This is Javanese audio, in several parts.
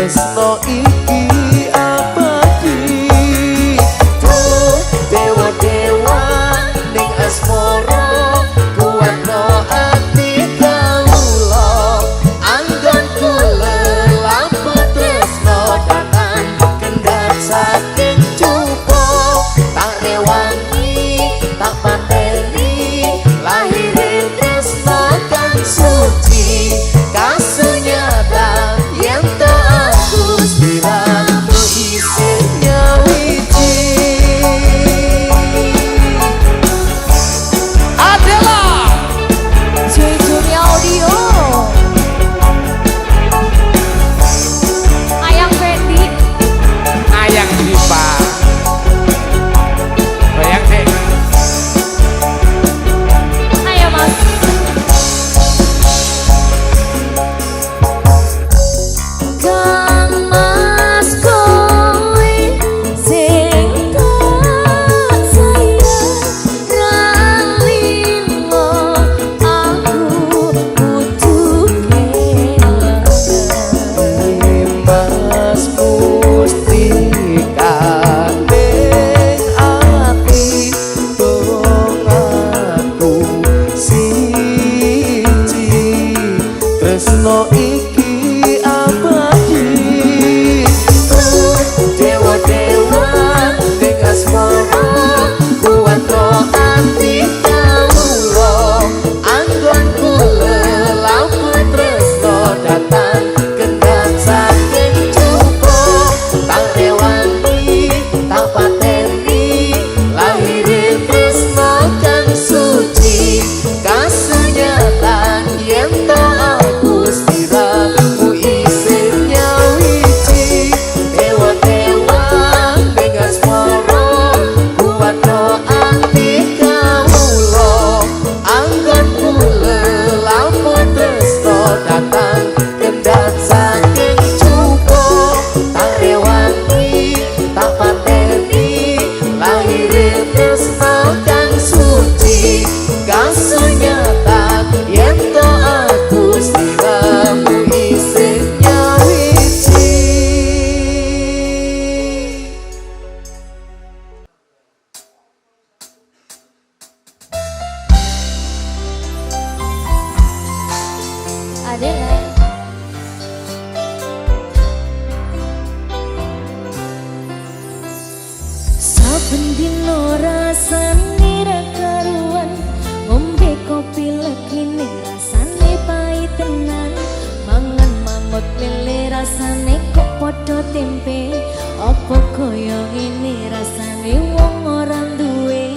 tresno iki abadi. Tuh dewa-dewa ning asmara kuatno ati kawula. Anggonku lelampah tresno datang kendhat saking cupa. Tak rewangi tak pateni lahirin tresno kang suci. Kasunyata yang tak aku siramu isinya wiji. Adalah Jujurnya audio Ayang Fendi ayang Diva. Bayang deh. ayo mas Kang mas kowe sing tak sayang ralino aku butuh kelangan. Mas mustika ning ati dong aku siji. Tresno iki abadi. Dewa-dewa ning asmara kuatno ati kawula. Anggonku lelampah tresno datang kendhat saking cupa. Tak rewangi tak pateni lahirin tresno kang suci. Kasunyatan yen to aku siramu isinya wiji. Dewa-dewa ning asmara kuatno ati kawula. Anggonku lelampah tresno datang kendhat saking cupa. Tak rewangi tak pateni lahirin tresno kang suci. Kasunyatan yen to aku siramu isinya wiji. Adela saben dino rasane ra karuan ngombe kopi lekine rasane pahit tenan mangan mangut lele rasane kok padha tempe apa kaya ngene rasane wong ora duwe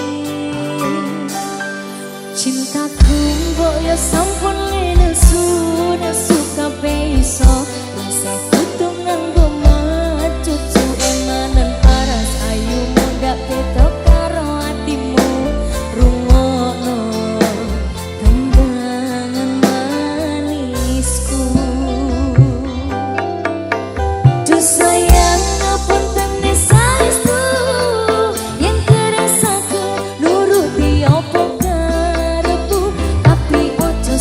cintaku mbok ya sampun lene sudah suka iso rasa kudu nganggo macucu emanan paras ayu muda ketok karo atimu rungokno tembangan manisku. Duh sayang ngapunten saestu yen keresaku nuruti apa karepku tapi ojo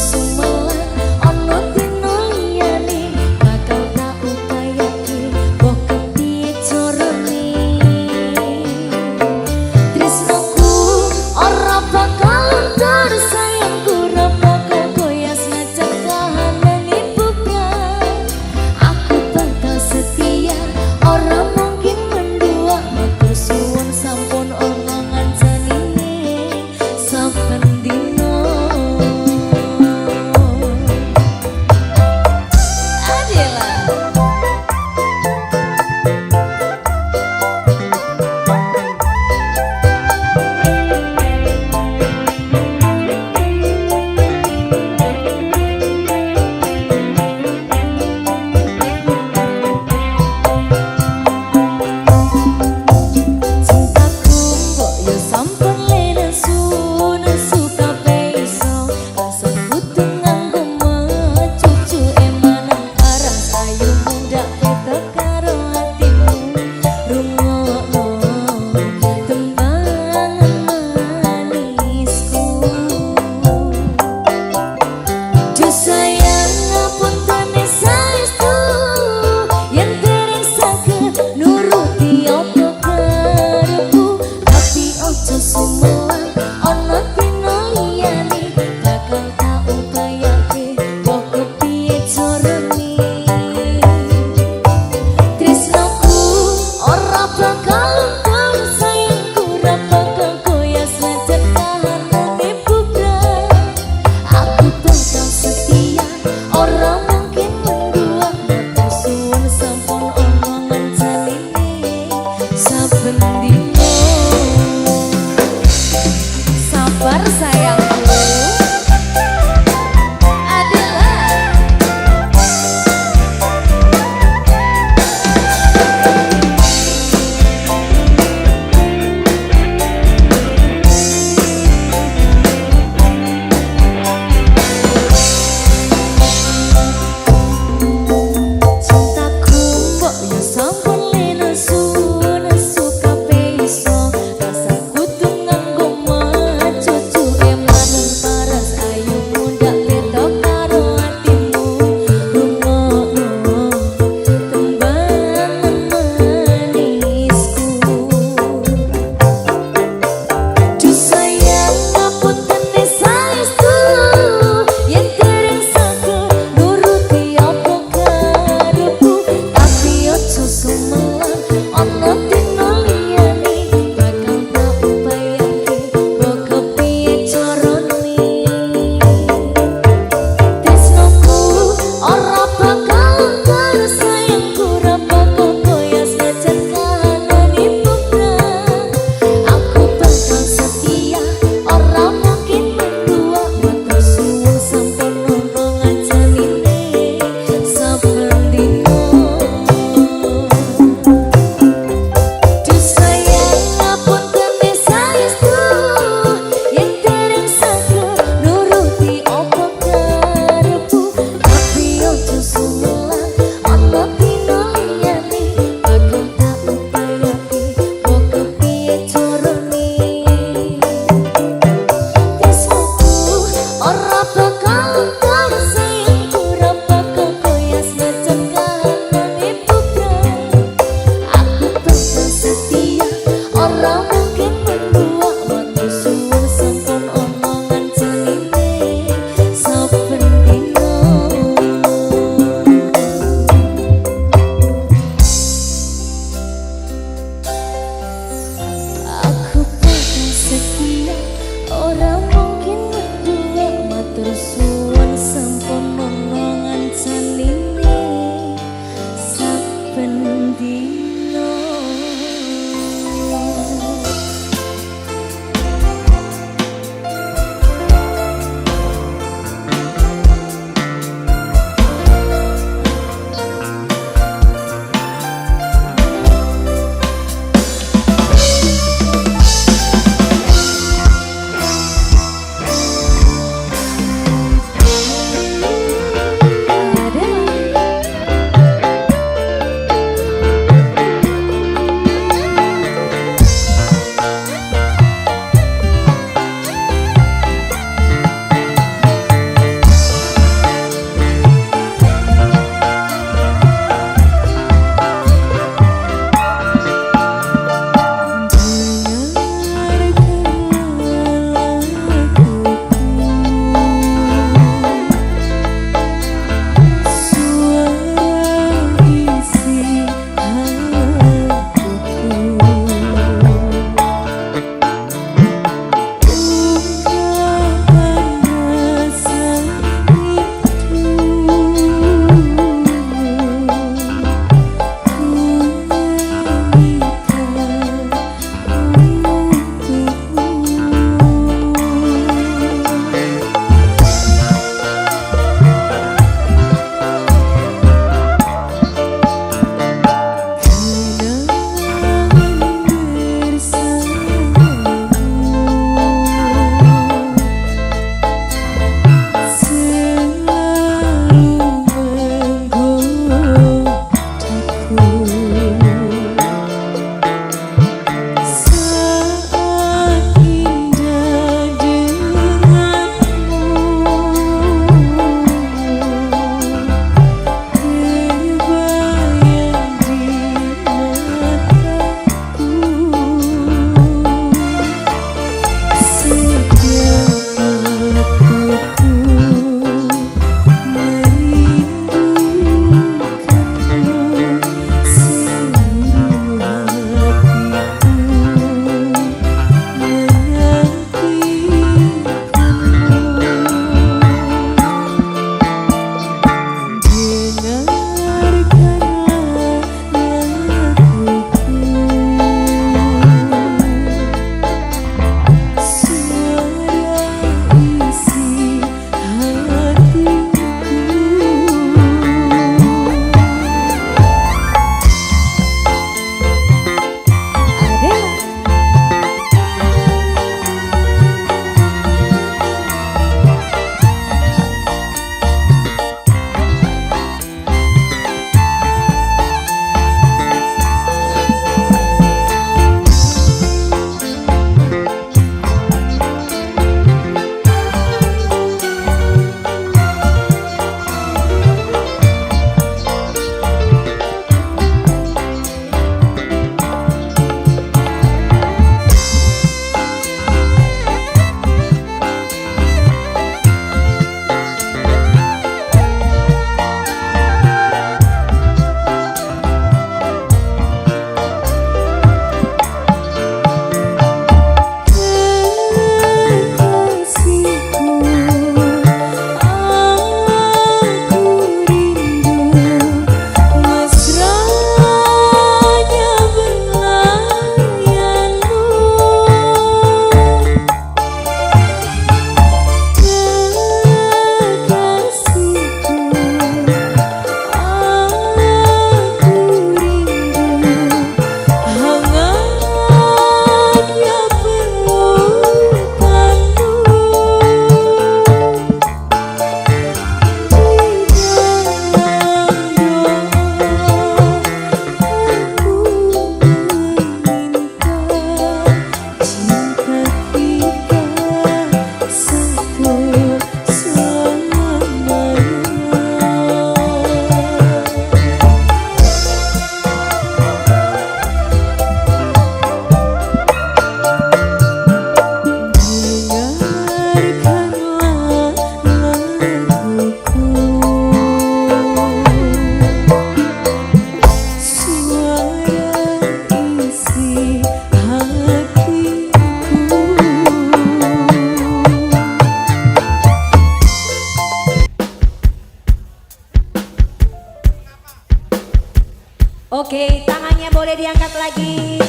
Oke, tangannya boleh diangkat lagi.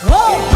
Oh.